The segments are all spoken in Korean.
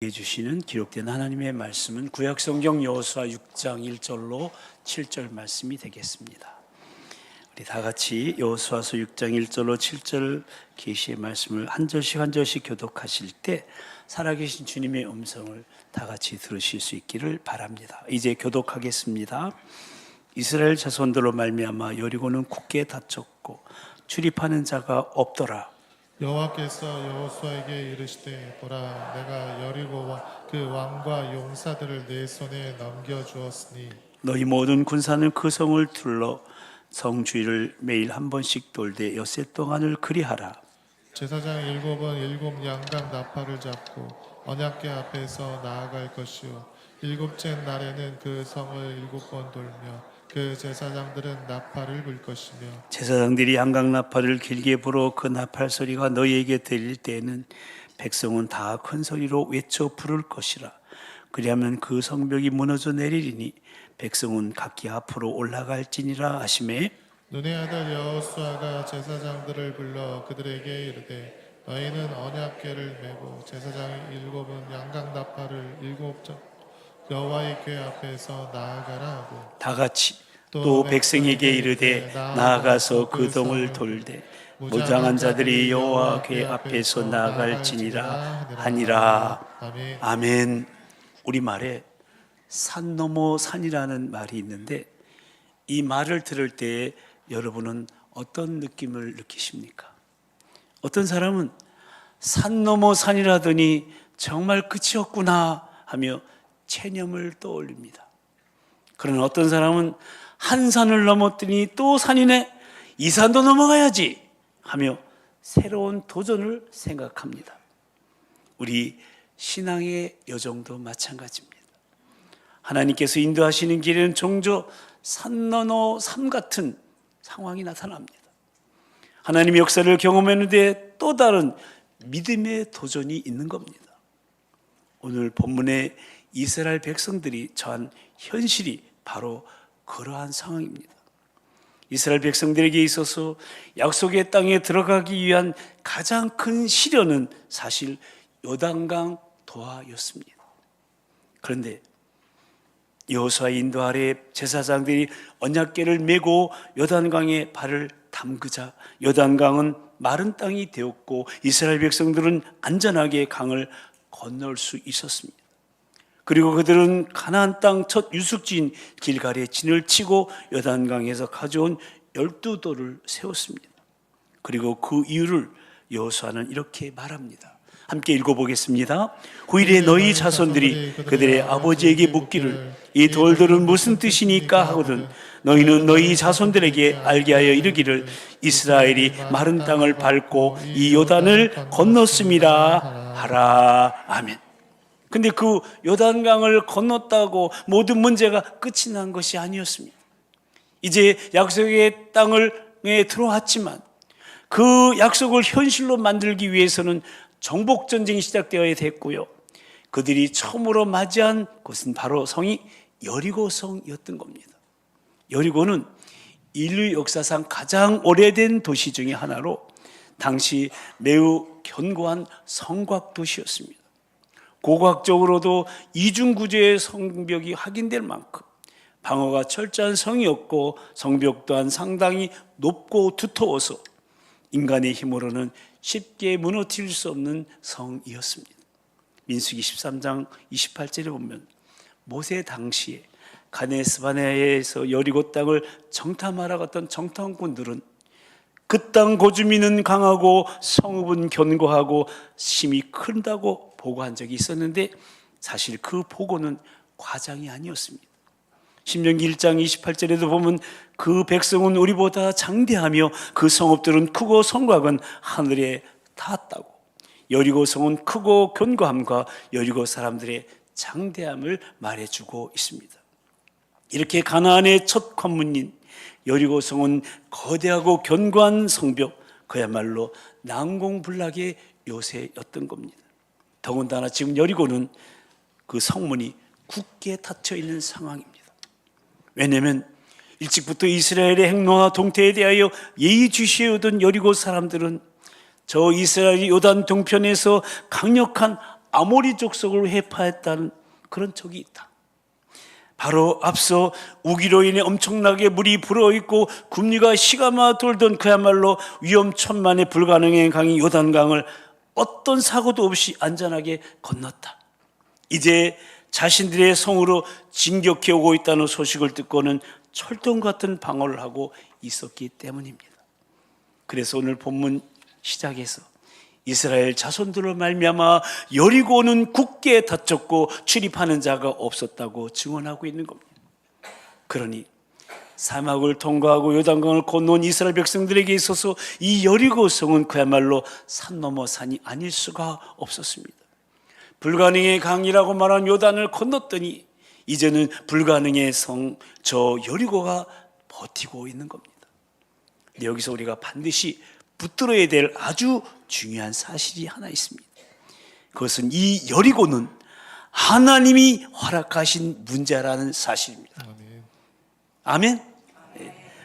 해주시는 기록된 하나님의 말씀은 구약성경 여호수아 6장 1절로 7절 말씀이 되겠습니다. 우리 다 같이 여호수아서 6장 1절로 7절 계시의 말씀을 한 절씩 한 절씩 교독하실 때 살아계신 주님의 음성을 다 같이 들으실 수 있기를 바랍니다. 이제 교독하겠습니다. 이스라엘 자손들로 말미암아 여리고는 굳게 닫혔고 출입하는 자가 없더라. 여호와께서 여호수아에게 이르시되 보라 내가 여리고와 그 왕과 용사들을 내 손에 넘겨주었으니 너희 모든 군사는 그 성을 둘러 성 주위를 매일 한 번씩 돌되 엿새 동안을 그리하라. 제사장 7은 7 양각 나팔을 잡고 언약궤 앞에서 나아갈 것이요 7째 날에는 그 성을 7번 돌며 그 제사장들은 나팔을 불 것이며 제사장들이 양각 나팔을 길게 불어 그 나팔 소리가 너희에게 들릴 때에는 백성은 다 큰 소리로 외쳐 부를 것이라. 그리하면 그 성벽이 무너져 내리리니 백성은 각기 앞으로 올라갈지니라 하시매 눈의 아들 여호수아가 제사장들을 불러 그들에게 이르되 너희는 언약궤를 메고 제사장 7은 양각 나팔을 7점 여호와의 궤 앞에서 나아가라 하고 다 같이 또 백성에게 이르되 나아가서 그 동을 돌되 무장한 자들이 여호와 궤 앞에서 나아갈지니라 하니라. 아멘. 우리말에 산 넘어 산이라는 말이 있는데 이 말을 들을 때 여러분은 어떤 느낌을 느끼십니까? 어떤 사람은 산 넘어 산이라더니 정말 끝이 없구나 하며 체념을 떠올립니다. 그러나 어떤 사람은 한 산을 넘었더니 또 산이네, 이 산도 넘어가야지 하며 새로운 도전을 생각합니다. 우리 신앙의 여정도 마찬가지입니다. 하나님께서 인도하시는 길에는 종종 산 넘어 삶 같은 상황이 나타납니다. 하나님의 역사를 경험했는데 또 다른 믿음의 도전이 있는 겁니다. 오늘 본문의 이스라엘 백성들이 처한 현실이 바로 그러한 상황입니다. 이스라엘 백성들에게 있어서 약속의 땅에 들어가기 위한 가장 큰 시련은 사실 요단강 도하였습니다. 그런데 여호수아의 인도 아래 제사장들이 언약궤를 메고 요단강에 발을 담그자 요단강은 마른 땅이 되었고 이스라엘 백성들은 안전하게 강을 건널 수 있었습니다. 그리고 그들은 가나안 땅 첫 유숙지인 길갈에 진을 치고 요단강에서 가져온 12돌을 세웠습니다. 그리고 그 이유를 여호수아는 이렇게 말합니다. 함께 읽어보겠습니다. 후일에 너희 자손들이 그들의 아버지에게 묻기를 이 돌들은 무슨 뜻이니까 하거든 너희는 너희 자손들에게 알게 하여 이르기를 이스라엘이 마른 땅을 밟고 이 요단을 건넜음이라 하라. 아멘. 근데 그 요단강을 건넜다고 모든 문제가 끝이 난 것이 아니었습니다. 이제 약속의 땅에 들어왔지만 그 약속을 현실로 만들기 위해서는 정복전쟁이 시작되어야 됐고요. 그들이 처음으로 맞이한 곳은 바로 성이 여리고성이었던 겁니다. 여리고는 인류 역사상 가장 오래된 도시 중에 하나로 당시 매우 견고한 성곽 도시였습니다. 고고학적으로도 이중구조의 성벽이 확인될 만큼 방어가 철저한 성이었고 성벽 또한 상당히 높고 두터워서 인간의 힘으로는 쉽게 무너뜨릴 수 없는 성이었습니다. 민수기 13장 28절에 보면 모세 당시에 가데스바네아에서 여리고 땅을 정탐하러 갔던 정탐꾼들은 그 땅 고주민은 강하고 성읍은 견고하고 힘이 큰다고 보고한 적이 있었는데 사실 그 보고는 과장이 아니었습니다. 신명기 1장 28절에도 보면 그 백성은 우리보다 장대하며 그 성읍들은 크고 성곽은 하늘에 닿았다고 여리고 성은 크고 견고함과 여리고 사람들의 장대함을 말해주고 있습니다. 이렇게 가나안의 첫 관문인 여리고 성은 거대하고 견고한 성벽, 그야말로 난공불락의 요새였던 겁니다. 더군다나 지금 여리고는 그 성문이 굳게 닫혀 있는 상황입니다. 왜냐하면 일찍부터 이스라엘의 행로와 동태에 대하여 예의주시해오던 여리고 사람들은 저 이스라엘 요단 동편에서 강력한 아모리 족속을 회파했다는 그런 적이 있다. 바로 앞서 우기로 인해 엄청나게 물이 불어있고 굽니가 시가마 돌던 그야말로 위험천만의 불가능의 강인 요단강을 어떤 사고도 없이 안전하게 건넜다. 이제 자신들의 성으로 진격해 오고 있다는 소식을 듣고는 철동 같은 방어를 하고 있었기 때문입니다. 그래서 오늘 본문 시작에서 이스라엘 자손들로 말미암아 여리고는 굳게 닫혔고 출입하는 자가 없었다고 증언하고 있는 겁니다. 그러니 사막을 통과하고 요단강을 건너온 이스라엘 백성들에게 있어서 이 여리고 성은 그야말로 산 넘어 산이 아닐 수가 없었습니다. 불가능의 강이라고 말한 요단을 건넜더니 이제는 불가능의 성 저 여리고가 버티고 있는 겁니다. 여기서 우리가 반드시 붙들어야 될 아주 중요한 사실이 하나 있습니다. 그것은 이 여리고는 하나님이 허락하신 문제라는 사실입니다. 아멘.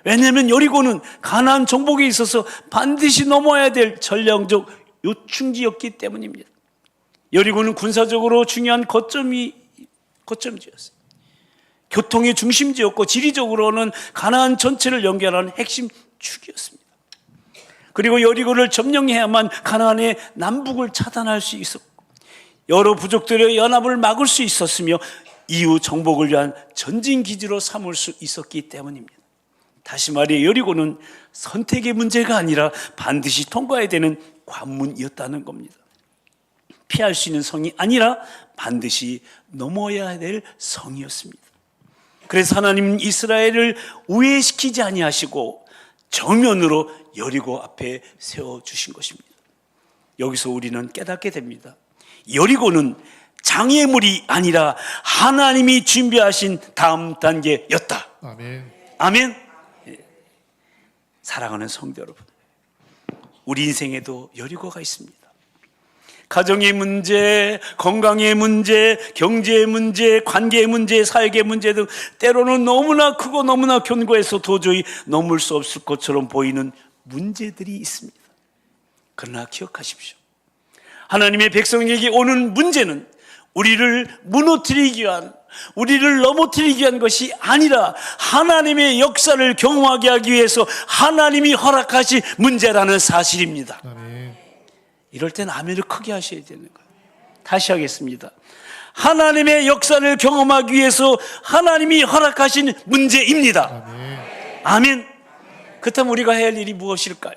왜냐하면 여리고는 가나안 정복에 있어서 반드시 넘어야 될 전략적 요충지였기 때문입니다. 여리고는 군사적으로 중요한 거점지였어요. 교통의 중심지였고 지리적으로는 가나안 전체를 연결하는 핵심 축이었습니다. 그리고 여리고를 점령해야만 가나안의 남북을 차단할 수 있었고 여러 부족들의 연합을 막을 수 있었으며 이후 정복을 위한 전진기지로 삼을 수 있었기 때문입니다. 다시 말해 여리고는 선택의 문제가 아니라 반드시 통과해야 되는 관문이었다는 겁니다. 피할 수 있는 성이 아니라 반드시 넘어야 될 성이었습니다. 그래서 하나님은 이스라엘을 우회시키지 아니하시고 정면으로 여리고 앞에 세워주신 것입니다. 여기서 우리는 깨닫게 됩니다. 여리고는 장애물이 아니라 하나님이 준비하신 다음 단계였다. 아멘. 아멘. 사랑하는 성도 여러분, 우리 인생에도 여리고가 있습니다. 가정의 문제, 건강의 문제, 경제의 문제, 관계의 문제, 사역의 문제 등 때로는 너무나 크고 너무나 견고해서 도저히 넘을 수 없을 것처럼 보이는 문제들이 있습니다. 그러나 기억하십시오. 하나님의 백성에게 오는 문제는 우리를 무너뜨리기 위한, 우리를 넘어뜨리기 위한 것이 아니라 하나님의 역사를 경험하게 하기 위해서 하나님이 허락하신 문제라는 사실입니다. 아멘. 이럴 땐 아멘을 크게 하셔야 되는 거예요. 다시 하겠습니다. 하나님의 역사를 경험하기 위해서 하나님이 허락하신 문제입니다. 아멘. 아멘. 그렇다면 우리가 해야 할 일이 무엇일까요?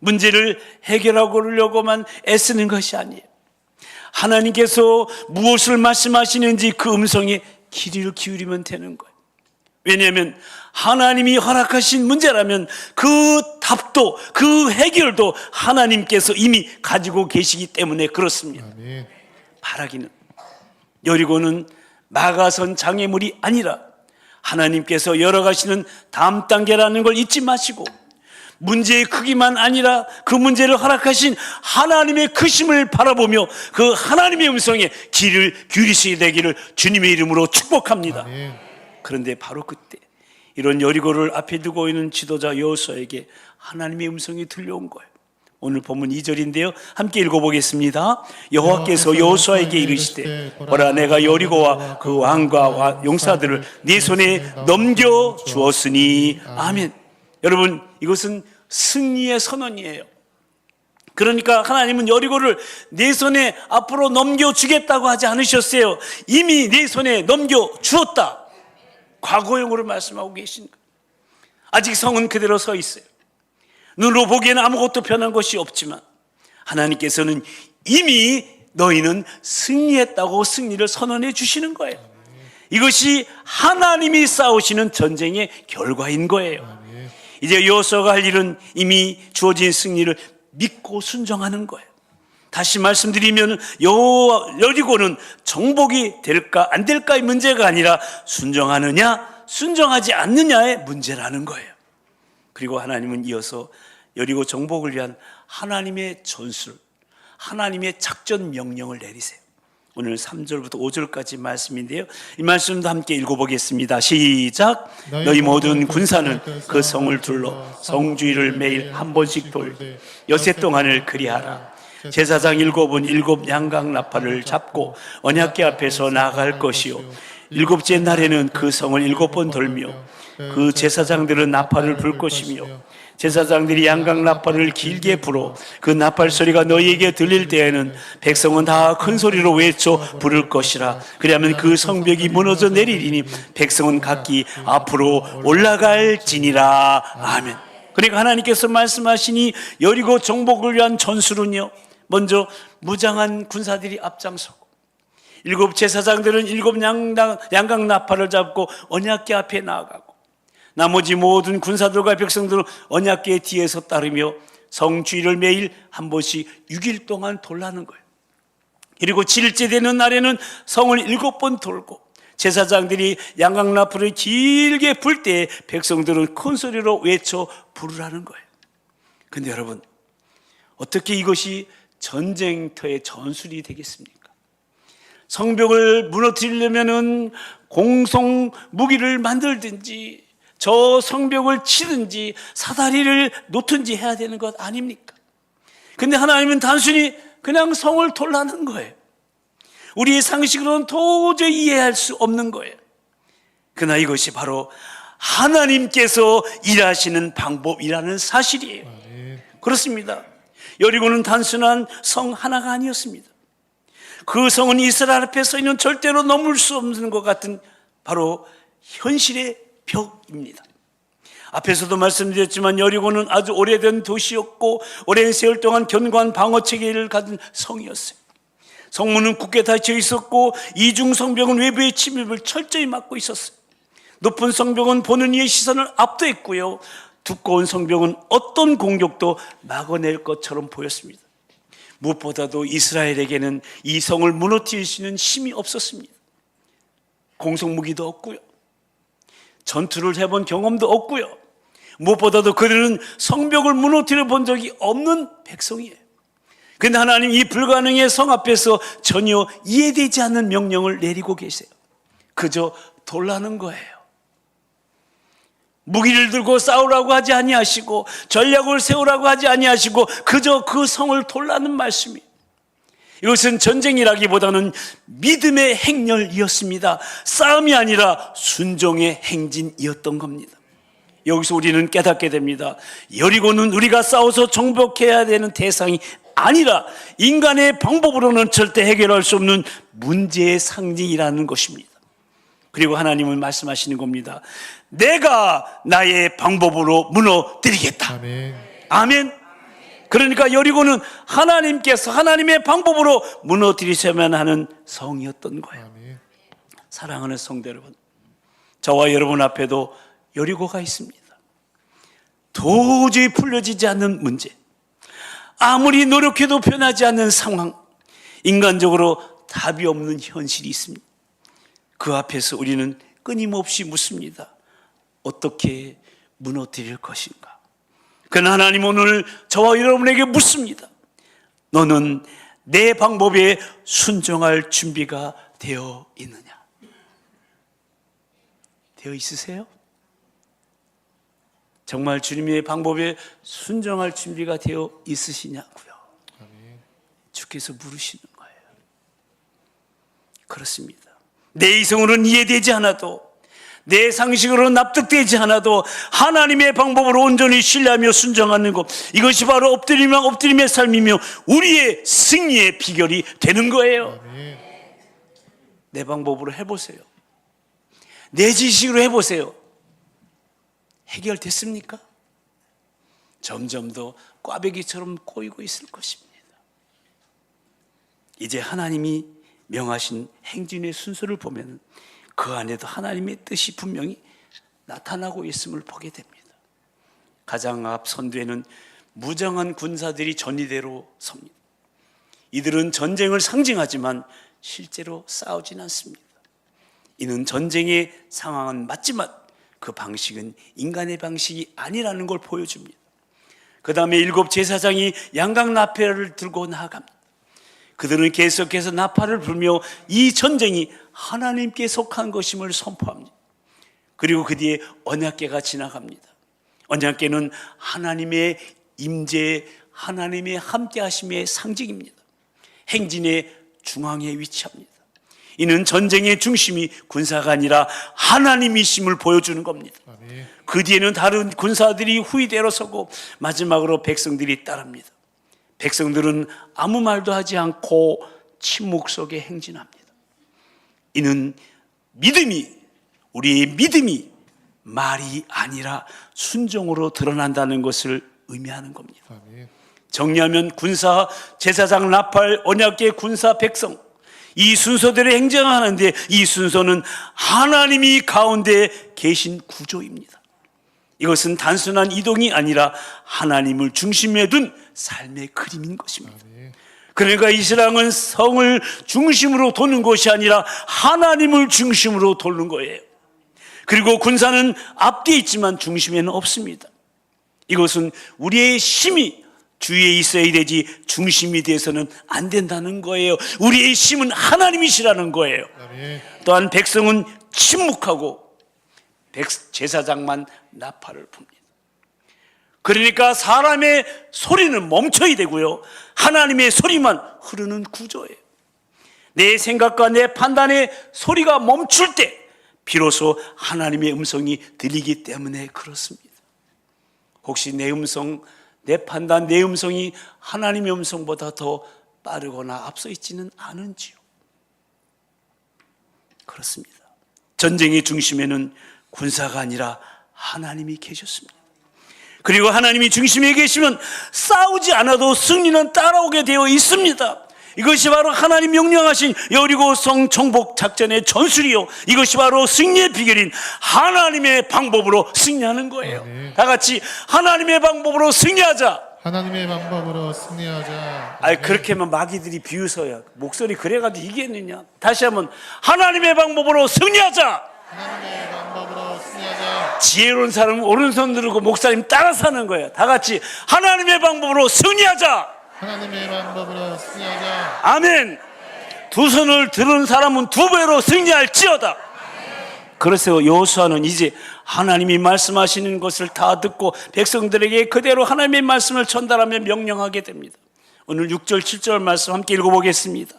문제를 해결하려고만 애쓰는 것이 아니에요. 하나님께서 무엇을 말씀하시는지 그 음성에 귀를 기울이면 되는 거예요. 왜냐하면 하나님이 허락하신 문제라면 그 답도 그 해결도 하나님께서 이미 가지고 계시기 때문에 그렇습니다. 아멘. 바라기는 여리고는 막아선 장애물이 아니라 하나님께서 열어가시는 다음 단계라는 걸 잊지 마시고 문제의 크기만 아니라 그 문제를 허락하신 하나님의 크심을 바라보며 그 하나님의 음성에 귀를 기울이시게 되기를 주님의 이름으로 축복합니다. 아멘. 그런데 바로 그때 이런 여리고를 앞에 두고 있는 지도자 여호수아에게 하나님의 음성이 들려온 거예요. 오늘 본문 2절인데요. 함께 읽어보겠습니다. 여호와께서 여호수아에게 이르시되 보라 내가 여리고와 그 왕과 용사들을 네 손에 넘겨주었으니 아멘. 여러분 이것은 승리의 선언이에요. 그러니까 하나님은 여리고를 내 손에 앞으로 넘겨주겠다고 하지 않으셨어요. 이미 내 손에 넘겨주었다. 과거형으로 말씀하고 계신 거예요. 아직 성은 그대로 서 있어요. 눈으로 보기에는 아무것도 변한 것이 없지만 하나님께서는 이미 너희는 승리했다고 승리를 선언해 주시는 거예요. 이것이 하나님이 싸우시는 전쟁의 결과인 거예요. 이제 여호수아가 할 일은 이미 주어진 승리를 믿고 순종하는 거예요. 다시 말씀드리면 여리고는 정복이 될까 안 될까의 문제가 아니라 순종하느냐 순종하지 않느냐의 문제라는 거예요. 그리고 하나님은 이어서 여리고 정복을 위한 하나님의 전술, 하나님의 작전 명령을 내리세요. 오늘 3절부터 5절까지 말씀인데요. 이 말씀도 함께 읽어보겠습니다. 시작. 너희 모든 군사는 그 성을 둘러 성주위를 매일 한 번씩 돌되 여세 동안을 그리하라. 제사장 일곱은 일곱 양각 나팔을 잡고 언약궤 앞에서 나아갈 것이요 일곱째 날에는 그 성을 일곱 번 돌며 그 제사장들은 나팔을 불 것이며 제사장들이 양각 나팔을 길게 불어 그 나팔 소리가 너희에게 들릴 때에는 백성은 다 큰 소리로 외쳐 부를 것이라. 그리하면 그 성벽이 무너져 내리리니 백성은 각기 앞으로 올라갈지니라. 아멘. 그러니까 하나님께서 말씀하시니 여리고 정복을 위한 전술은요, 먼저 무장한 군사들이 앞장서고 일곱 제사장들은 일곱 양각 나팔을 잡고 언약궤 앞에 나아가고 나머지 모든 군사들과 백성들은 언약궤 뒤에서 따르며 성 주위를 매일 한 번씩 6일 동안 돌라는 거예요. 그리고 7일째 되는 날에는 성을 7번 돌고 제사장들이 양각 나팔을 길게 불 때 백성들은 큰 소리로 외쳐 부르라는 거예요. 근데 여러분, 어떻게 이것이 전쟁터의 전술이 되겠습니까? 성벽을 무너뜨리려면은 공성 무기를 만들든지 저 성벽을 치든지 사다리를 놓든지 해야 되는 것 아닙니까? 근데 하나님은 단순히 그냥 성을 돌라는 거예요. 우리의 상식으로는 도저히 이해할 수 없는 거예요. 그러나 이것이 바로 하나님께서 일하시는 방법이라는 사실이에요. 그렇습니다. 여리고는 단순한 성 하나가 아니었습니다. 그 성은 이스라엘 앞에 서 있는 절대로 넘을 수 없는 것 같은 바로 현실의 벽입니다. 앞에서도 말씀드렸지만 여리고는 아주 오래된 도시였고 오랜 세월 동안 견고한 방어 체계를 가진 성이었어요. 성문은 굳게 닫혀 있었고 이중 성벽은 외부의 침입을 철저히 막고 있었어요. 높은 성벽은 보는 이의 시선을 압도했고요, 두꺼운 성벽은 어떤 공격도 막아낼 것처럼 보였습니다. 무엇보다도 이스라엘에게는 이 성을 무너뜨릴 수 있는 힘이 없었습니다. 공성무기도 없고요, 전투를 해본 경험도 없고요, 무엇보다도 그들은 성벽을 무너뜨려 본 적이 없는 백성이에요. 그런데 하나님 이 불가능의 성 앞에서 전혀 이해되지 않는 명령을 내리고 계세요. 그저 돌라는 거예요. 무기를 들고 싸우라고 하지 아니하시고 전략을 세우라고 하지 아니하시고 그저 그 성을 돌라는 말씀이에요. 이것은 전쟁이라기보다는 믿음의 행렬이었습니다. 싸움이 아니라 순종의 행진이었던 겁니다. 여기서 우리는 깨닫게 됩니다. 여리고는 우리가 싸워서 정복해야 되는 대상이 아니라 인간의 방법으로는 절대 해결할 수 없는 문제의 상징이라는 것입니다. 그리고 하나님은 말씀하시는 겁니다. 내가 나의 방법으로 무너뜨리겠다. 아멘. 아멘. 그러니까 여리고는 하나님께서 하나님의 방법으로 무너뜨리셔야만 하는 성이었던 거예요. 아멘. 사랑하는 성도 여러분, 저와 여러분 앞에도 여리고가 있습니다. 도저히 풀려지지 않는 문제, 아무리 노력해도 변하지 않는 상황, 인간적으로 답이 없는 현실이 있습니다. 그 앞에서 우리는 끊임없이 묻습니다. 어떻게 무너뜨릴 것인가? 그러나 하나님 오늘 저와 여러분에게 묻습니다. 너는 내 방법에 순종할 준비가 되어 있느냐? 되어 있으세요? 정말 주님의 방법에 순종할 준비가 되어 있으시냐고요? 주께서 물으시는 거예요. 그렇습니다. 내 이성으로는 이해되지 않아도, 내 상식으로는 납득되지 않아도 하나님의 방법으로 온전히 신뢰하며 순종하는 것, 이것이 바로 엎드림의 삶이며 우리의 승리의 비결이 되는 거예요. 내 방법으로 해보세요. 내 지식으로 해보세요. 해결됐습니까? 점점 더 꽈배기처럼 꼬이고 있을 것입니다. 이제 하나님이 명하신 행진의 순서를 보면 그 안에도 하나님의 뜻이 분명히 나타나고 있음을 보게 됩니다. 가장 앞 선두에는 무장한 군사들이 전위대로 섭니다. 이들은 전쟁을 상징하지만 실제로 싸우진 않습니다. 이는 전쟁의 상황은 맞지만 그 방식은 인간의 방식이 아니라는 걸 보여줍니다. 그 다음에 일곱 제사장이 양각 나팔을 들고 나아갑니다. 그들은 계속해서 나팔을 불며 이 전쟁이 하나님께 속한 것임을 선포합니다. 그리고 그 뒤에 언약궤가 지나갑니다. 언약궤는 하나님의 임재, 하나님의 함께하심의 상징입니다. 행진의 중앙에 위치합니다. 이는 전쟁의 중심이 군사가 아니라 하나님이심을 보여주는 겁니다. 아멘. 그 뒤에는 다른 군사들이 후위대로 서고 마지막으로 백성들이 따릅니다. 백성들은 아무 말도 하지 않고 침묵 속에 행진합니다. 이는 우리의 믿음이 말이 아니라 순종으로 드러난다는 것을 의미하는 겁니다. 아멘. 정리하면 군사, 제사장, 나팔, 언약궤, 군사, 백성, 이 순서대로 행정하는데 이 순서는 하나님이 가운데 계신 구조입니다. 이것은 단순한 이동이 아니라 하나님을 중심에 둔 삶의 그림인 것입니다. 아멘. 그러니까 이 신앙은 성을 중심으로 도는 것이 아니라 하나님을 중심으로 도는 거예요. 그리고 군사는 앞뒤에 있지만 중심에는 없습니다. 이것은 우리의 힘이 주위에 있어야 되지 중심이 돼서는 안 된다는 거예요. 우리의 힘은 하나님이시라는 거예요. 아멘. 또한 백성은 침묵하고 제사장만 나팔을 붑니다. 그러니까 사람의 소리는 멈춰야 되고요, 하나님의 소리만 흐르는 구조예요. 내 생각과 내 판단의 소리가 멈출 때 비로소 하나님의 음성이 들리기 때문에 그렇습니다. 혹시 내 음성, 내 판단, 내 음성이 하나님의 음성보다 더 빠르거나 앞서 있지는 않은지요? 그렇습니다. 전쟁의 중심에는 군사가 아니라 하나님이 계셨습니다. 그리고 하나님이 중심에 계시면 싸우지 않아도 승리는 따라오게 되어 있습니다. 이것이 바로 하나님 명령하신 여리고성 정복 작전의 전술이요, 이것이 바로 승리의 비결인 하나님의 방법으로 승리하는 거예요. 아멘. 다 같이 하나님의 방법으로 승리하자. 하나님의 방법으로 승리하자. 아니, 그렇게 하면 마귀들이 비웃어야 목소리 그래가지고 이기겠느냐. 다시 한번 하나님의 방법으로 승리하자. 하나님의 방법으로 승리하자. 지혜로운 사람은 오른손 들고 목사님 따라 사는 거예요. 다 같이 하나님의 방법으로 승리하자. 하나님의 방법으로 승리하자. 아멘. 두 손을 들은 사람은 두 배로 승리할지어다. 그래서 여호수아는 이제 하나님이 말씀하시는 것을 다 듣고 백성들에게 그대로 하나님의 말씀을 전달하며 명령하게 됩니다. 오늘 6절 7절 말씀 함께 읽어보겠습니다.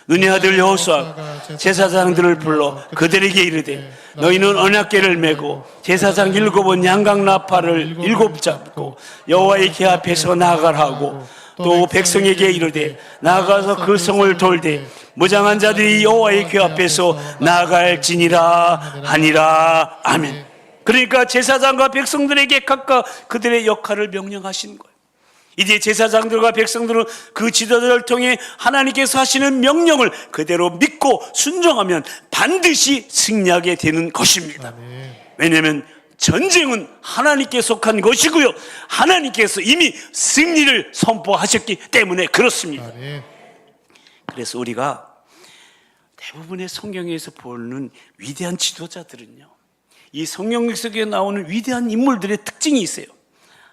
눈의 아들 여호수아가 제사장들을 불러 그들에게 이르되 너희는 언약궤를 메고 제사장 7은 양각 나팔을 7 잡고 여호와의 궤 앞에서 나아가라 하고 또 백성에게 이르되 나아가서 그 성을 돌되 무장한 자들이 여호와의 궤 앞에서 나아갈지니라 하니라. 아멘. 그러니까 제사장과 백성들에게 각각 그들의 역할을 명령하신 거예요. 이제 제사장들과 백성들은 그 지도자를 통해 하나님께서 하시는 명령을 그대로 믿고 순종하면 반드시 승리하게 되는 것입니다. 왜냐하면 전쟁은 하나님께 속한 것이고요, 하나님께서 이미 승리를 선포하셨기 때문에 그렇습니다. 그래서 우리가 대부분의 성경에서 보는 위대한 지도자들은요, 이 성경 속에 나오는 위대한 인물들의 특징이 있어요.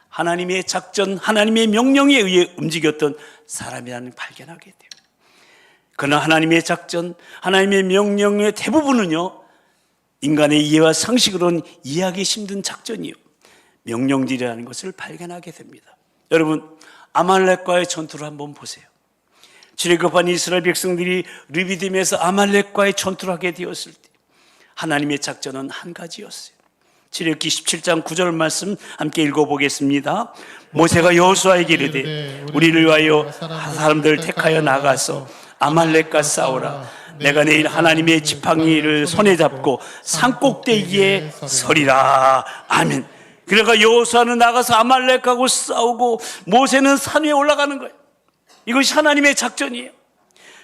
하나님의 작전, 하나님의 명령에 의해 움직였던 사람이라는 걸 발견하게 돼요. 그러나 하나님의 작전, 하나님의 명령의 대부분은요, 인간의 이해와 상식으로는 이해하기 힘든 작전이요, 명령들이라는 것을 발견하게 됩니다. 여러분, 아말렉과의 전투를 한번 보세요. 출애굽한 이스라엘 백성들이 르비딤에서 아말렉과의 전투를 하게 되었을 때 하나님의 작전은 한 가지였어요. 출애굽기 17장 9절 말씀 함께 읽어보겠습니다. 모세가 여호수아에게 이르되 우리를 위하여 사람들을 택하여 나가서 아말렉과 싸우라. 내가 내일 하나님의 지팡이를 손에 잡고 산꼭대기에 서리라. 아멘. 그러니까 여호수아는 나가서 아말렉하고 싸우고 모세는 산 위에 올라가는 거예요. 이것이 하나님의 작전이에요.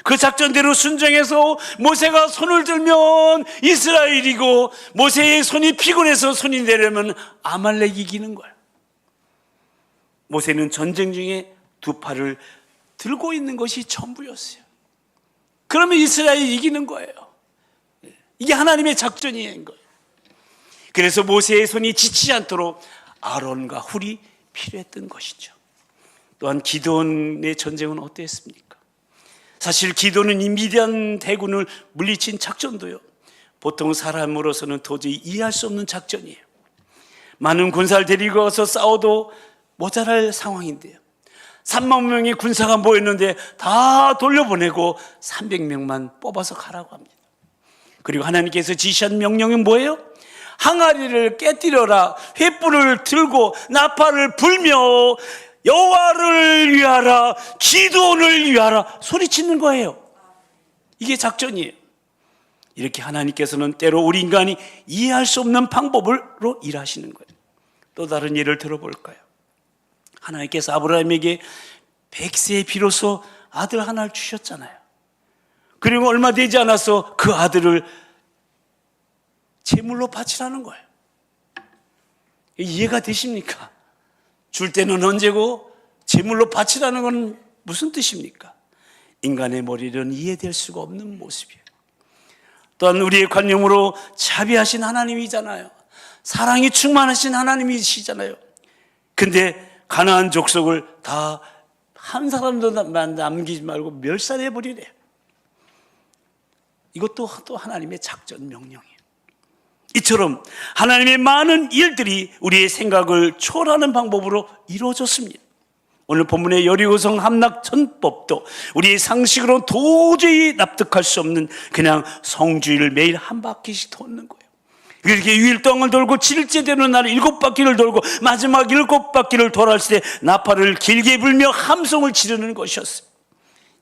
그 작전대로 순종해서 모세가 손을 들면 이스라엘이고, 모세의 손이 피곤해서 손이 내려면 아말렉이 이기는 거예요. 모세는 전쟁 중에 두 팔을 들고 있는 것이 전부였어요. 그러면 이스라엘이 이기는 거예요. 이게 하나님의 작전인 거예요. 그래서 모세의 손이 지치지 않도록 아론과 훌이 필요했던 것이죠. 또한 기드온의 전쟁은 어땠습니까? 사실 기드온은 이 미디안 대군을 물리친 작전도요, 보통 사람으로서는 도저히 이해할 수 없는 작전이에요. 많은 군사를 데리고 와서 싸워도 모자랄 상황인데요, 3만 명의 군사가 모였는데 다 돌려보내고 300명만 뽑아서 가라고 합니다. 그리고 하나님께서 지시한 명령은 뭐예요? 항아리를 깨뜨려라, 횃불을 들고 나팔을 불며 여호와를 위하라, 기도원을 위하라 소리치는 거예요. 이게 작전이에요. 이렇게 하나님께서는 때로 우리 인간이 이해할 수 없는 방법으로 일하시는 거예요. 또 다른 예를 들어볼까요? 하나님께서 아브라함에게 100세에 비로소 아들 하나를 주셨잖아요. 그리고 얼마 되지 않아서 그 아들을 제물로 바치라는 거예요. 이해가 되십니까? 줄 때는 언제고 제물로 바치라는 건 무슨 뜻입니까? 인간의 머리는 이해될 수가 없는 모습이에요. 또한 우리의 관념으로 자비하신 하나님이잖아요. 사랑이 충만하신 하나님이시잖아요. 근데 가나안 족속을 다 한 사람도 남기지 말고 멸살해 버리래요. 이것도 또 하나님의 작전 명령이에요. 이처럼 하나님의 많은 일들이 우리의 생각을 초월하는 방법으로 이루어졌습니다. 오늘 본문의 여리고성 함락전법도 우리의 상식으로 도저히 납득할 수 없는 그냥 성주일을 매일 한 바퀴씩 도는 거예요. 이렇게 6일 동안 돌고 7일째 되는 날 7바퀴를 돌고 마지막 7바퀴를 돌았을 때 나팔을 길게 불며 함성을 지르는 것이었어요.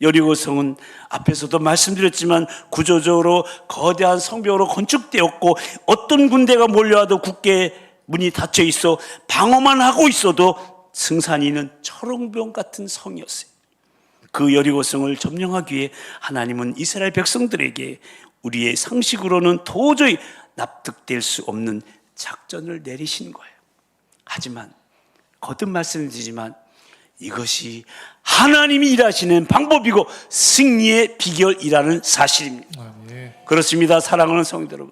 여리고성은 앞에서도 말씀드렸지만 구조적으로 거대한 성벽으로 건축되었고 어떤 군대가 몰려와도 굳게 문이 닫혀 있어 방어만 하고 있어도 승산이는 철옹병 같은 성이었어요. 그 여리고성을 점령하기 위해 하나님은 이스라엘 백성들에게 우리의 상식으로는 도저히 납득될 수 없는 작전을 내리신 거예요. 하지만 거듭 말씀드리지만 이것이 하나님이 일하시는 방법이고 승리의 비결이라는 사실입니다. 그렇습니다. 사랑하는 성도 여러분,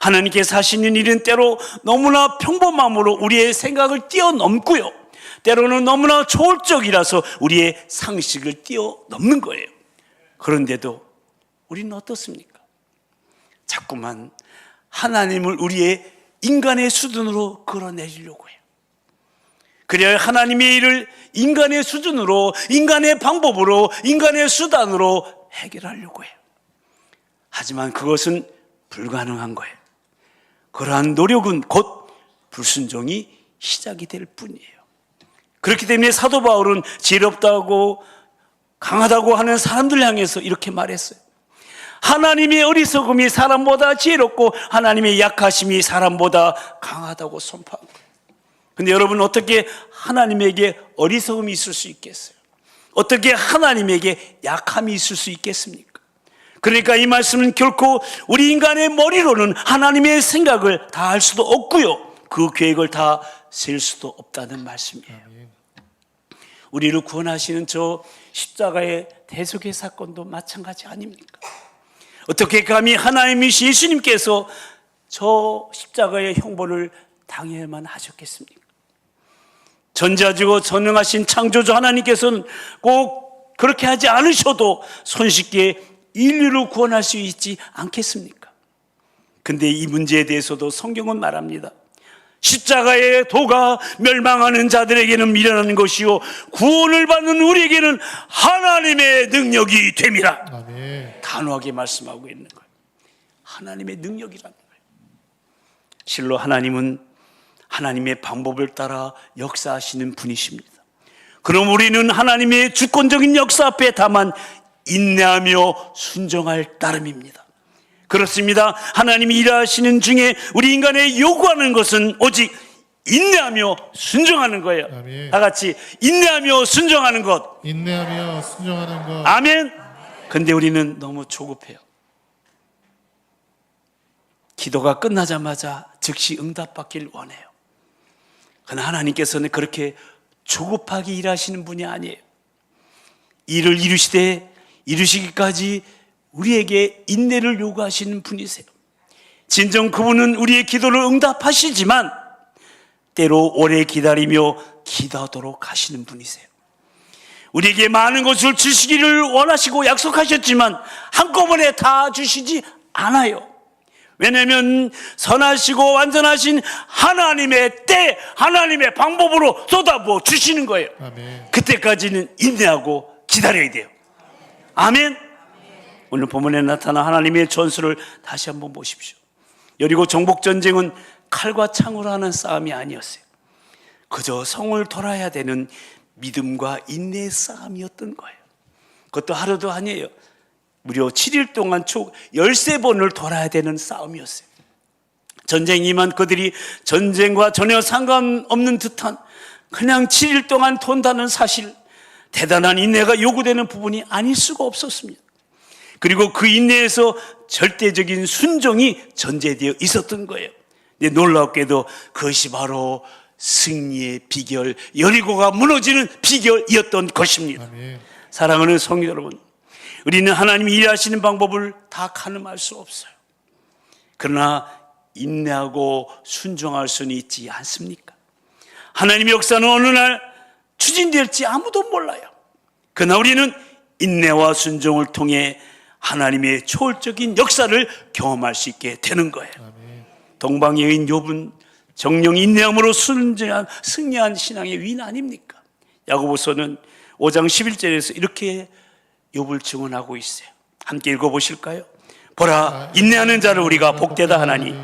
하나님께서 하시는 일은 때로 너무나 평범함으로 우리의 생각을 뛰어넘고요, 때로는 너무나 초월적이라서 우리의 상식을 뛰어넘는 거예요. 그런데도 우리는 어떻습니까? 자꾸만 하나님을 우리의 인간의 수준으로 끌어내리려고 해요. 그래야 하나님의 일을 인간의 수준으로, 인간의 방법으로, 인간의 수단으로 해결하려고 해요. 하지만 그것은 불가능한 거예요. 그러한 노력은 곧 불순종이 시작이 될 뿐이에요. 그렇기 때문에 사도 바울은 지혜롭다고 강하다고 하는 사람들 향해서 이렇게 말했어요. 하나님의 어리석음이 사람보다 지혜롭고 하나님의 약하심이 사람보다 강하다고 선포한 거예요. 근데 여러분, 어떻게 하나님에게 어리석음이 있을 수 있겠어요? 어떻게 하나님에게 약함이 있을 수 있겠습니까? 그러니까 이 말씀은 결코 우리 인간의 머리로는 하나님의 생각을 다 할 수도 없고요, 그 계획을 다 셀 수도 없다는 말씀이에요. 우리를 구원하시는 저 십자가의 대속의 사건도 마찬가지 아닙니까? 어떻게 감히 하나님이신 예수님께서 저 십자가의 형벌을 당해야만 하셨겠습니까? 전지하시고 전능하신 창조주 하나님께서는 꼭 그렇게 하지 않으셔도 손쉽게 인류를 구원할 수 있지 않겠습니까? 근데 이 문제에 대해서도 성경은 말합니다. 십자가의 도가 멸망하는 자들에게는 미련한 것이요 구원을 받는 우리에게는 하나님의 능력이 됨이라. 아멘. 단호하게 말씀하고 있는 거예요. 하나님의 능력이라는 거예요. 실로 하나님은 하나님의 방법을 따라 역사하시는 분이십니다. 그럼 우리는 하나님의 주권적인 역사 앞에 다만 인내하며 순종할 따름입니다. 그렇습니다. 하나님이 일하시는 중에 우리 인간의 요구하는 것은 오직 인내하며 순종하는 거예요. 아멘. 다 같이 인내하며 순종하는 것. 인내하며 순종하는 것. 아멘. 근데 우리는 너무 조급해요. 기도가 끝나자마자 즉시 응답받길 원해요. 그러나 하나님께서는 그렇게 조급하게 일하시는 분이 아니에요. 일을 이루시기까지 우리에게 인내를 요구하시는 분이세요. 진정 그분은 우리의 기도를 응답하시지만 때로 오래 기다리며 기도하도록 하시는 분이세요. 우리에게 많은 것을 주시기를 원하시고 약속하셨지만 한꺼번에 다 주시지 않아요. 왜냐하면 선하시고 완전하신 하나님의 때, 하나님의 방법으로 쏟아부어 주시는 거예요. 아멘. 그때까지는 인내하고 기다려야 돼요. 아멘. 오늘 본문에 나타난 하나님의 전술을 다시 한번 보십시오. 여리고 정복 전쟁은 칼과 창으로 하는 싸움이 아니었어요. 그저 성을 돌아야 되는 믿음과 인내의 싸움이었던 거예요. 그것도 하루도 아니에요. 무려 7일 동안 총 13번을 돌아야 되는 싸움이었어요. 전쟁이만 그들이 전쟁과 전혀 상관없는 듯한 그냥 7일 동안 돈다는 사실, 대단한 인내가 요구되는 부분이 아닐 수가 없었습니다. 그리고 그 인내에서 절대적인 순종이 전제되어 있었던 거예요. 근데 놀랍게도 그것이 바로 승리의 비결, 여리고가 무너지는 비결이었던 것입니다. 아멘. 사랑하는 성도 여러분, 우리는 하나님이 일하시는 방법을 다 가늠할 수 없어요. 그러나 인내하고 순종할 수는 있지 않습니까? 하나님의 역사는 어느 날 추진될지 아무도 몰라요. 그러나 우리는 인내와 순종을 통해 하나님의 초월적인 역사를 경험할 수 있게 되는 거예요. 아멘. 동방의 여인 욥은 정령 인내함으로 승리한 신앙의 위인 아닙니까? 야고보서는 5장 11절에서 이렇게 욥을 증언하고 있어요. 함께 읽어보실까요? 보라, 인내하는 자를 우리가 복되다 하나니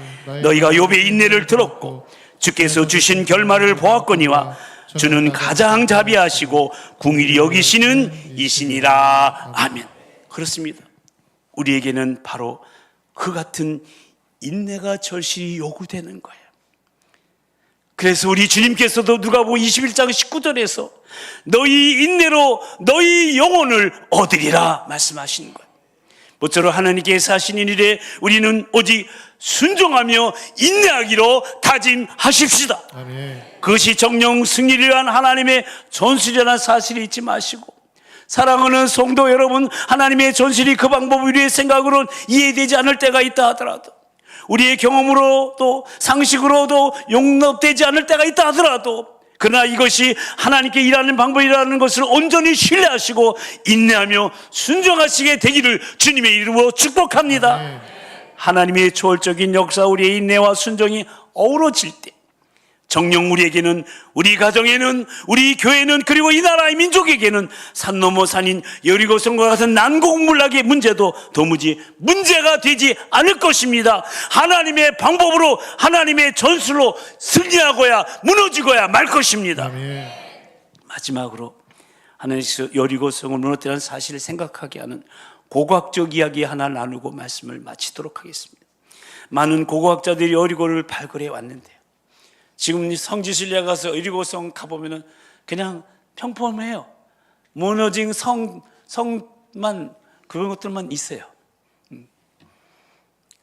너희가 욥의 인내를 들었고 주께서 주신 결말을 보았거니와 주는 가장 자비하시고 궁일이 여기시는 이신이라. 아멘. 그렇습니다. 우리에게는 바로 그 같은 인내가 절실히 요구되는 거예요. 그래서 우리 주님께서도 누가복음 21장 19절에서 너희 인내로 너희 영혼을 얻으리라 말씀하시는 거예요. 모쪼록 하나님께서 하시는 일에 우리는 오직 순종하며 인내하기로 다짐하십시다. 아멘. 그것이 정령 승리를 위한 하나님의 전술이라는 사실을 잊지 마시고, 사랑하는 성도 여러분, 하나님의 전술이 그 방법이 우리의 생각으로는 이해되지 않을 때가 있다 하더라도, 우리의 경험으로도 상식으로도 용납되지 않을 때가 있다 하더라도, 그러나 이것이 하나님께 일하는 방법이라는 것을 온전히 신뢰하시고 인내하며 순종하시게 되기를 주님의 이름으로 축복합니다. 아멘. 하나님의 초월적인 역사, 우리의 인내와 순종이 어우러질 때 정녕 우리에게는, 우리 가정에는, 우리 교회는, 그리고 이 나라의 민족에게는 산 넘어 산인 여리고성과 같은 난공불락의 문제도 도무지 문제가 되지 않을 것입니다. 하나님의 방법으로, 하나님의 전술로 승리하고야 무너지고야 말 것입니다. 아멘. 마지막으로 하나님께서 여리고성을 무너뜨리는 사실을 생각하게 하는 고고학적 이야기 하나 나누고 말씀을 마치도록 하겠습니다. 많은 고고학자들이 여리고를 발굴해 왔는데요, 지금 성지순례 가서 여리고성 가보면은 그냥 평범해요. 무너진 성만, 그런 것들만 있어요.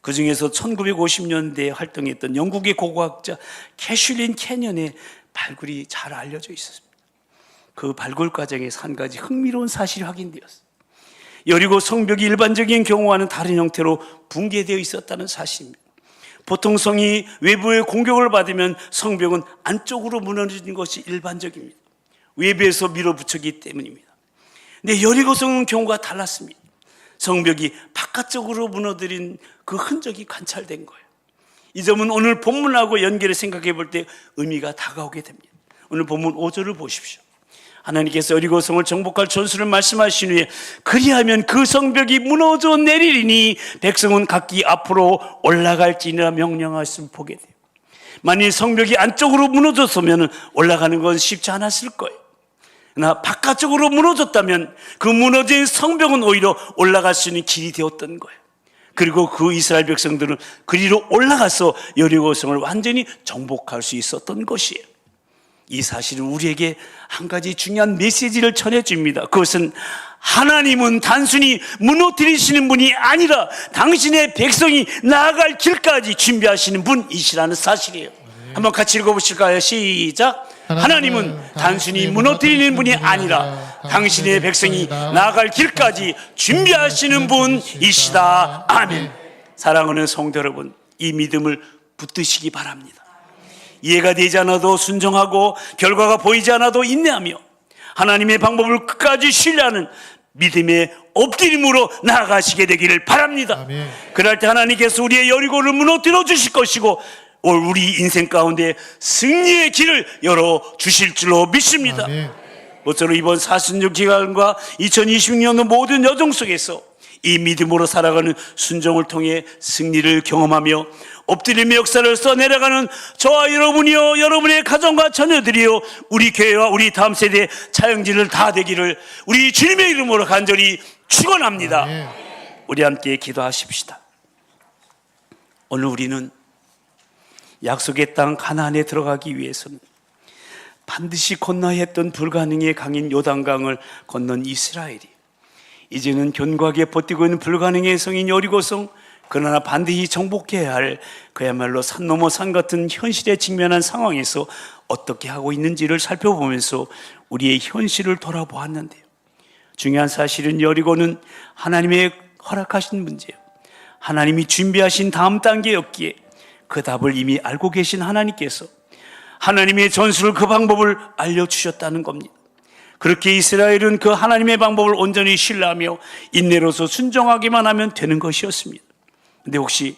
그 중에서 1950년대에 활동했던 영국의 고고학자 캐슐린 캐년의 발굴이 잘 알려져 있었습니다. 그 발굴 과정에서 한 가지 흥미로운 사실이 확인되었어요. 여리고 성벽이 일반적인 경우와는 다른 형태로 붕괴되어 있었다는 사실입니다. 보통 성이 외부의 공격을 받으면 성벽은 안쪽으로 무너지는 것이 일반적입니다. 외부에서 밀어붙였기 때문입니다. 근데 여리고성은 경우가 달랐습니다. 성벽이 바깥쪽으로 무너뜨린 그 흔적이 관찰된 거예요. 이 점은 오늘 본문하고 연결해 생각해 볼 때 의미가 다가오게 됩니다. 오늘 본문 5절을 보십시오. 하나님께서 여리고성을 정복할 전술을 말씀하신 후에 그리하면 그 성벽이 무너져 내리리니 백성은 각기 앞으로 올라갈지니라 명령하였음을 보게 돼요. 만일 성벽이 안쪽으로 무너졌으면 올라가는 건 쉽지 않았을 거예요. 그러나 바깥쪽으로 무너졌다면 그 무너진 성벽은 오히려 올라갈 수 있는 길이 되었던 거예요. 그리고 그 이스라엘 백성들은 그리로 올라가서 여리고성을 완전히 정복할 수 있었던 것이에요. 이 사실은 우리에게 한 가지 중요한 메시지를 전해줍니다. 그것은 하나님은 단순히 무너뜨리시는 분이 아니라 당신의 백성이 나아갈 길까지 준비하시는 분이시라는 사실이에요. 한번 같이 읽어보실까요? 시작. 하나님은 단순히 무너뜨리는 분이 아니라 당신의 백성이 나아갈 길까지 준비하시는 분이시다. 아멘. 사랑하는 성도 여러분, 이 믿음을 붙드시기 바랍니다. 이해가 되지 않아도 순종하고 결과가 보이지 않아도 인내하며 하나님의 방법을 끝까지 신뢰하는 믿음의 엎드림으로 나아가시게 되기를 바랍니다. 아멘. 그럴 때 하나님께서 우리의 여리고를 무너뜨려 주실 것이고 우리 인생 가운데 승리의 길을 열어주실 줄로 믿습니다. 아멘. 모쪼록 이번 사순절 기간과 2026년도 모든 여정 속에서 이 믿음으로 살아가는 순종을 통해 승리를 경험하며 엎드림의 역사를 써내려가는 저와 여러분이요, 여러분의 가정과 자녀들이요, 우리 교회와 우리 다음 세대 차영진을 다 되기를 우리 주님의 이름으로 간절히 축원합니다. 아멘. 우리 함께 기도하십시다. 오늘 우리는 약속의 땅 가나안에 들어가기 위해서는 반드시 건너야 했던 불가능의 강인 요단강을 건넌 이스라엘이 이제는 견고하게 버티고 있는 불가능의 성인 여리고성, 그러나 반드시 정복해야 할 그야말로 산 넘어 산 같은 현실에 직면한 상황에서 어떻게 하고 있는지를 살펴보면서 우리의 현실을 돌아보았는데요, 중요한 사실은 여리고는 하나님의 허락하신 문제예요. 하나님이 준비하신 다음 단계였기에 그 답을 이미 알고 계신 하나님께서 하나님의 전술을, 그 방법을 알려주셨다는 겁니다. 그렇게 이스라엘은 그 하나님의 방법을 온전히 신뢰하며 인내로서 순종하기만 하면 되는 것이었습니다. 근데 혹시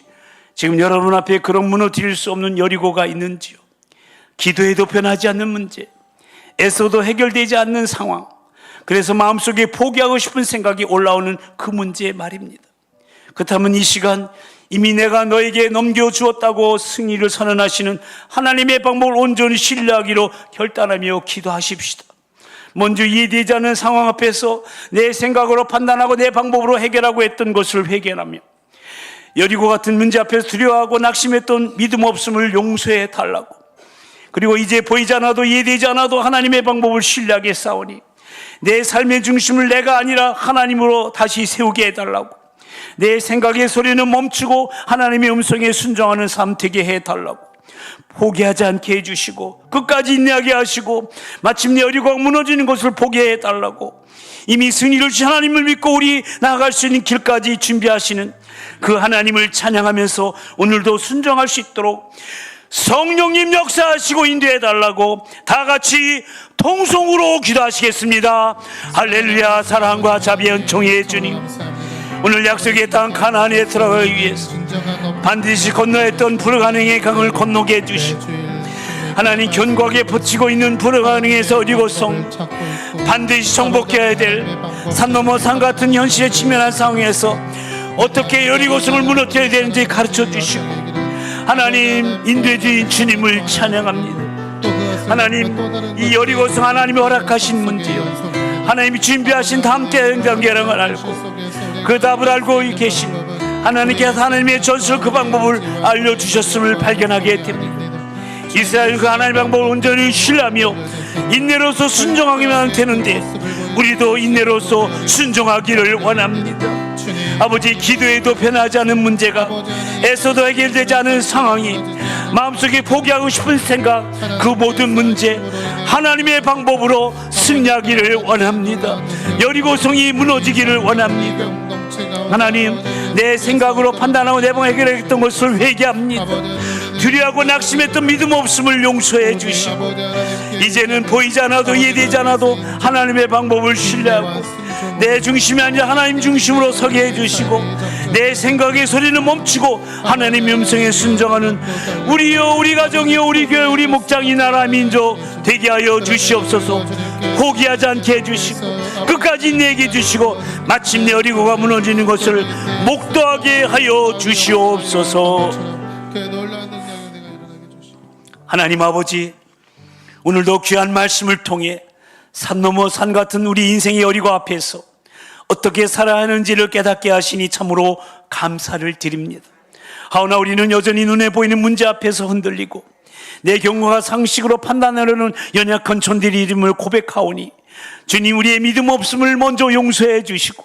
지금 여러분 앞에 그런 무너뜨릴 수 없는 여리고가 있는지요? 기도해도 변하지 않는 문제, 애써도 해결되지 않는 상황, 그래서 마음속에 포기하고 싶은 생각이 올라오는 그 문제 말입니다. 그렇다면 이 시간 이미 내가 너에게 넘겨주었다고 승리를 선언하시는 하나님의 방법을 온전히 신뢰하기로 결단하며 기도하십시다. 먼저 이해되지 않는 상황 앞에서 내 생각으로 판단하고 내 방법으로 해결하고 했던 것을 회개하며 여리고 같은 문제 앞에서 두려워하고 낙심했던 믿음 없음을 용서해 달라고, 그리고 이제 보이지 않아도 이해되지 않아도 하나님의 방법을 신뢰하게 싸우니 내 삶의 중심을 내가 아니라 하나님으로 다시 세우게 해달라고, 내 생각의 소리는 멈추고 하나님의 음성에 순종하는 삶 되게 해달라고, 포기하지 않게 해주시고 끝까지 인내하게 하시고 마침내 여리고가 무너지는 것을 보게 해달라고, 이미 승리를 주신 하나님을 믿고 우리 나아갈 수 있는 길까지 준비하시는 그 하나님을 찬양하면서 오늘도 순종할 수 있도록 성령님 역사하시고 인도해달라고 다 같이 통성으로 기도하시겠습니다. 할렐루야. 사랑과 자비의 은총의 주님, 오늘 약속의 땅 가나안에 들어가기 위해서 반드시 건너야 했던 불가능의 강을 건너게 해주시고, 하나님 견고하게 버티고 있는 불가능에서 여리고성, 반드시 정복해야 될 산 넘어 산 같은 현실에 직면한 상황에서 어떻게 여리고성을 무너뜨려야 되는지 가르쳐 주시고, 하나님 인도해 주신 주님을 찬양합니다. 하나님, 이 여리고성 하나님이 허락하신 문제요, 하나님이 준비하신 다음 단계라는 걸 알고 그 답을 알고 계신 하나님께서 하나님의 전술, 그 방법을 알려주셨음을 발견하게 됩니다. 이스라엘 그 하나님의 방법을 온전히 신뢰하며 인내로서 순종하기만 되는데 우리도 인내로서 순종하기를 원합니다. 아버지, 기도해도 변하지 않은 문제가, 애써도 해결되지 않은 상황이, 마음속에 포기하고 싶은 생각, 그 모든 문제 하나님의 방법으로 승리하기를 원합니다. 여리고성이 무너지기를 원합니다. 하나님, 내 생각으로 판단하고 내 방법을 해결했던 것을 회개합니다. 두려워하고 낙심했던 믿음 없음을 용서해 주시고, 이제는 보이지 않아도 이해되지 않아도 하나님의 방법을 신뢰하고 내 중심이 아니라 하나님 중심으로 서게 해주시고, 내 생각의 소리는 멈추고 하나님의 음성에 순종하는 우리요, 우리 가정이요, 우리 교회, 우리 목장, 이 나라 민족 되게 하여 주시옵소서. 포기하지 않게 해주시고 끝까지 인내하게 해주시고 마침내 여리고가 무너지는 것을 목도하게 하여 주시옵소서. 하나님 아버지, 오늘도 귀한 말씀을 통해 산 넘어 산 같은 우리 인생의 여리고 앞에서 어떻게 살아야 하는지를 깨닫게 하시니 참으로 감사를 드립니다. 하오나 우리는 여전히 눈에 보이는 문제 앞에서 흔들리고 내 경우가 상식으로 판단하려는 연약한 존들의 이름을 고백하오니 주님, 우리의 믿음 없음을 먼저 용서해 주시고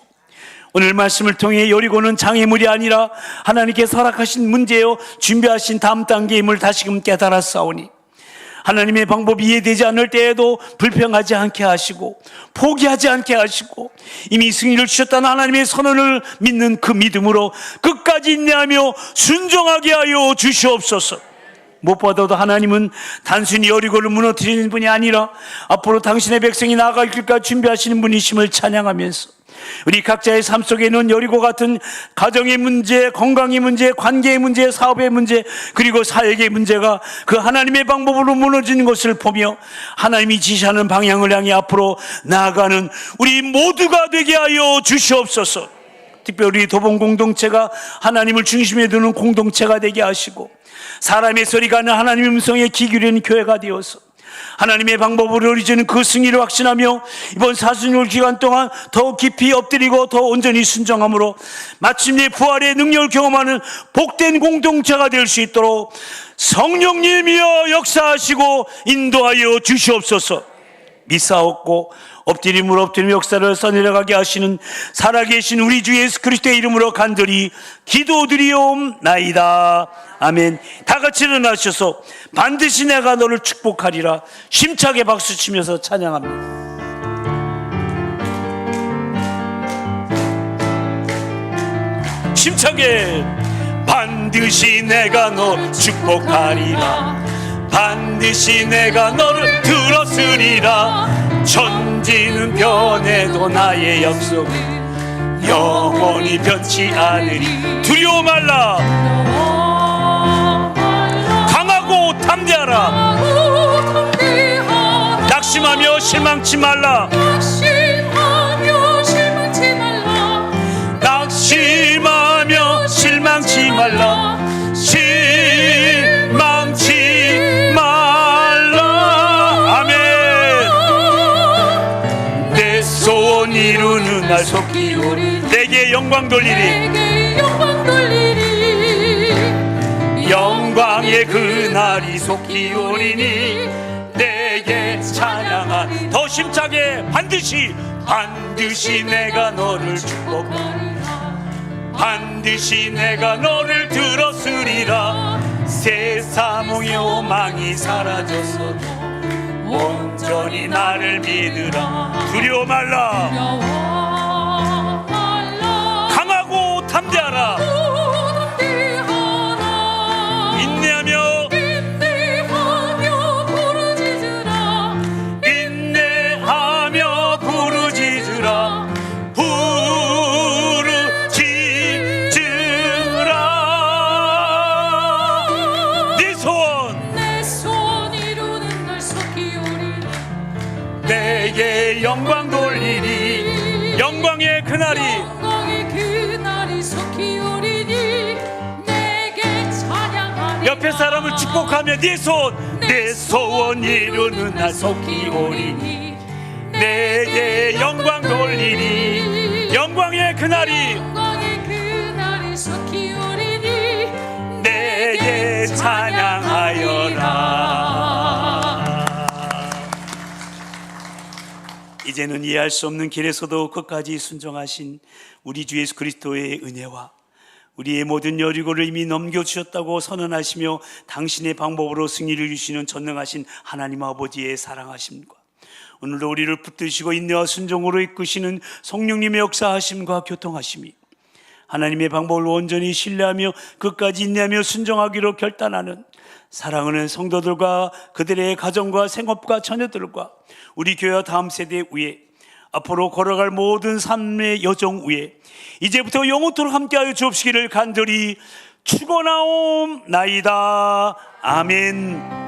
오늘 말씀을 통해 여리고는 장애물이 아니라 하나님께서 허락하신 문제요, 준비하신 다음 단계임을 다시금 깨달았사오니 하나님의 방법이 이해되지 않을 때에도 불평하지 않게 하시고 포기하지 않게 하시고 이미 승리를 주셨다는 하나님의 선언을 믿는 그 믿음으로 끝까지 인내하며 순종하게 하여 주시옵소서. 무엇보다도 하나님은 단순히 여리고를 무너뜨리는 분이 아니라 앞으로 당신의 백성이 나아갈 길까지 준비하시는 분이심을 찬양하면서 우리 각자의 삶 속에는 여리고 같은 가정의 문제, 건강의 문제, 관계의 문제, 사업의 문제, 그리고 사역의 문제가 그 하나님의 방법으로 무너지는 것을 보며 하나님이 지시하는 방향을 향해 앞으로 나아가는 우리 모두가 되게 하여 주시옵소서. 특별히 우리 도봉 공동체가 하나님을 중심에 두는 공동체가 되게 하시고, 사람의 소리가 아닌 하나님의 음성에 귀 기울이는 교회가 되어서 하나님의 방법으로 이루어지는 그 승리를 확신하며 이번 사순절 기간 동안 더 깊이 엎드리고 더 온전히 순종함으로 마침내 부활의 능력을 경험하는 복된 공동체가 될 수 있도록 성령님이여 역사하시고 인도하여 주시옵소서. 미사옵고 엎드림으로 엎드림 역사를 써내려가게 하시는 살아계신 우리 주 예수 그리스도의 이름으로 간절히 기도드리옵나이다. 아멘. 다 같이 일어나셔서 반드시 내가 너를 축복하리라 힘차게 박수치면서 찬양합니다. 힘차게. 반드시 내가 너를 축복하리라, 반드시 내가 너를 들었으리라. 천지는 변해도 나의 약속은 영원히 변치 않으리. 두려워 말라, 강하고 담대하라. 낙심하며 실망치 말라, 낙심하며 실망치 말라, 실망치 말라. 아멘. 내 소원 이루는 날 속히 오리, 내게 영광 돌리리, 영광의 그날이 속히 오리니 내게 찬양한. 더 힘차게. 반드시 반드시 내가 너를 축복하리라, 반드시 내가 너를 들었으리라. 세상의 오망이 사라졌어도 온전히 나를 믿으라. 두려워 말라, 강하고 담대하라. 인내하며 부르짖으라, 내게 영광 돌리리. 영광의 그날이 속히 오리니 내게 찬양하리라. 옆에 사람을 축복하며 네 소원 이루는 날 속히 오리니 내게 영광 돌리리. 영광의 그날이 속히 오리니 내게 찬양하여라. 이제는 이해할 수 없는 길에서도 끝까지 순종하신 우리 주 예수 그리스도의 은혜와 우리의 모든 여리고를 이미 넘겨주셨다고 선언하시며 당신의 방법으로 승리를 주시는 전능하신 하나님 아버지의 사랑하심과 오늘도 우리를 붙드시고 인내와 순종으로 이끄시는 성령님의 역사하심과 교통하심이 하나님의 방법을 온전히 신뢰하며 끝까지 인내하며 순종하기로 결단하는 사랑하는 성도들과 그들의 가정과 생업과 자녀들과 우리 교회와 다음 세대 위에 앞으로 걸어갈 모든 삶의 여정 위에 이제부터 영원토록 함께하여 주옵시기를 간절히 축원하옵나이다. 아멘.